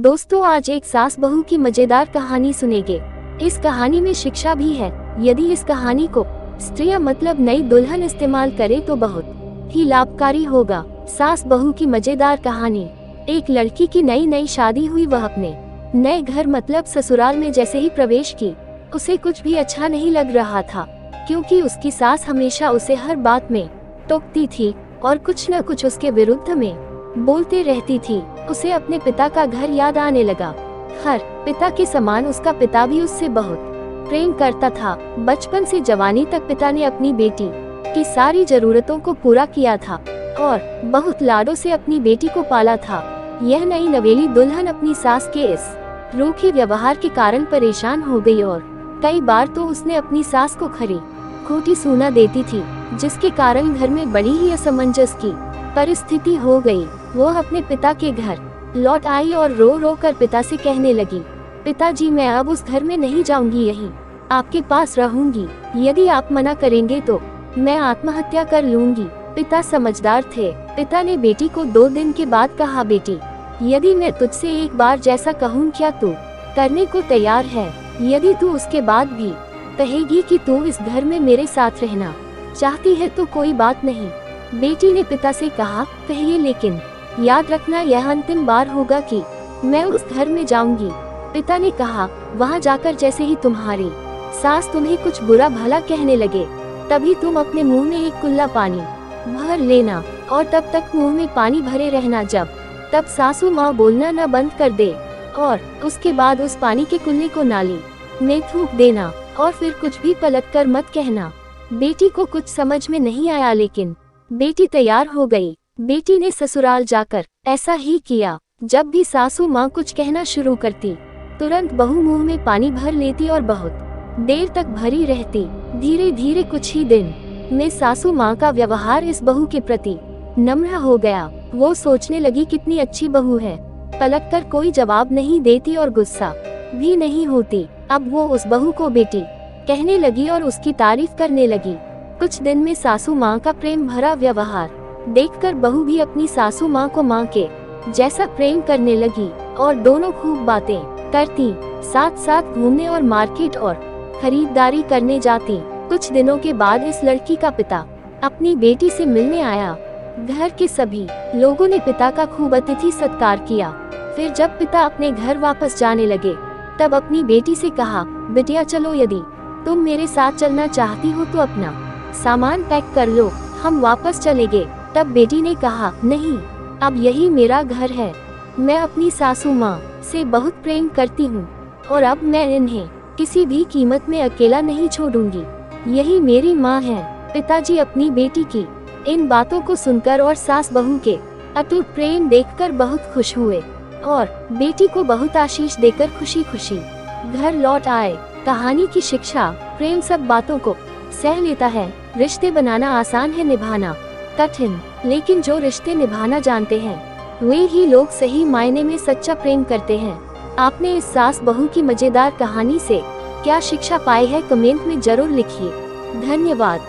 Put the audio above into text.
दोस्तों, आज एक सास बहू की मजेदार कहानी सुनेंगे। इस कहानी में शिक्षा भी है। यदि इस कहानी को स्त्रियां मतलब नई दुल्हन इस्तेमाल करे तो बहुत ही लाभकारी होगा। सास बहू की मजेदार कहानी। एक लड़की की नई नई शादी हुई। वह अपने नए घर मतलब ससुराल में जैसे ही प्रवेश की, उसे कुछ भी अच्छा नहीं लग रहा था, क्योंकि उसकी सास हमेशा उसे हर बात में टोकती थी और कुछ न कुछ उसके विरुद्ध में बोलते रहती थी। उसे अपने पिता का घर याद आने लगा। हर पिता के समान उसका पिता भी उससे बहुत प्रेम करता था। बचपन से जवानी तक पिता ने अपनी बेटी की सारी जरूरतों को पूरा किया था और बहुत लाडों से अपनी बेटी को पाला था। यह नई नवेली दुल्हन अपनी सास के इस रूखे व्यवहार के कारण परेशान हो गई और कई बार तो उसने अपनी सास को खरी खोटी सूना देती थी, जिसके कारण घर में बड़ी ही असमंजस की परिस्थिति हो गई। वो अपने पिता के घर लौट आई और रो रो कर पिता से कहने लगी, पिताजी, मैं अब उस घर में नहीं जाऊंगी, यहीं आपके पास रहूंगी। यदि आप मना करेंगे तो मैं आत्महत्या कर लूंगी। पिता समझदार थे। पिता ने बेटी को 2 दिन के बाद कहा, बेटी, यदि मैं तुझसे एक बार जैसा कहूँ, क्या तू करने को तैयार है? यदि तू उसके बाद भी कहेगी कि तू इस घर में मेरे साथ रहना चाहती है तो कोई बात नहीं। बेटी ने पिता से कहा, कहिए, लेकिन याद रखना यह अंतिम बार होगा कि मैं उस घर में जाऊंगी। पिता ने कहा, वहां जाकर जैसे ही तुम्हारी सास तुम्हें कुछ बुरा भला कहने लगे, तभी तुम अपने मुंह में एक कुल्ला पानी भर लेना और तब तक मुंह में पानी भरे रहना जब तब सासू माँ बोलना न बंद कर दे, और उसके बाद उस पानी के कुल्ले को नाली में थूक देना और फिर कुछ भी पलट कर मत कहना। बेटी को कुछ समझ में नहीं आया, लेकिन बेटी तैयार हो गई। बेटी ने ससुराल जाकर ऐसा ही किया। जब भी सासू माँ कुछ कहना शुरू करती, तुरंत बहू मुंह में पानी भर लेती और बहुत देर तक भरी रहती। धीरे धीरे कुछ ही दिन में सासू माँ का व्यवहार इस बहू के प्रति नम्र हो गया। वो सोचने लगी, कितनी अच्छी बहू है, पलटकर कोई जवाब नहीं देती और गुस्सा भी नहीं होती। अब वो उस बहू को बेटी कहने लगी और उसकी तारीफ करने लगी। कुछ दिन में सासू माँ का प्रेम भरा व्यवहार देखकर बहू भी अपनी सासू माँ को माँ के जैसा प्रेम करने लगी और दोनों खूब बातें करती, साथ साथ घूमने और मार्केट और खरीदारी करने जाती। कुछ दिनों के बाद इस लड़की का पिता अपनी बेटी से मिलने आया। घर के सभी लोगों ने पिता का खूब अतिथि सत्कार किया। फिर जब पिता अपने घर वापस जाने लगे, तब अपनी बेटी से कहा, बिटिया चलो, यदि तुम मेरे साथ चलना चाहती हो तो अपना सामान पैक कर लो, हम वापस चलेंगे। तब बेटी ने कहा, नहीं, अब यही मेरा घर है। मैं अपनी सासू माँ से बहुत प्रेम करती हूँ और अब मैं इन्हें किसी भी कीमत में अकेला नहीं छोड़ूंगी। यही मेरी माँ है। पिताजी अपनी बेटी की इन बातों को सुनकर और सास बहू के अटूट प्रेम देखकर बहुत खुश हुए और बेटी को बहुत आशीष देकर खुशी खुशी घर लौट आए। कहानी की शिक्षा, प्रेम सब बातों को सह लेता है। रिश्ते बनाना आसान है, निभाना कठिन, लेकिन जो रिश्ते निभाना जानते हैं वे ही लोग सही मायने में सच्चा प्रेम करते हैं। आपने इस सास बहू की मजेदार कहानी से क्या शिक्षा पाई है, कमेंट में जरूर लिखिए। धन्यवाद।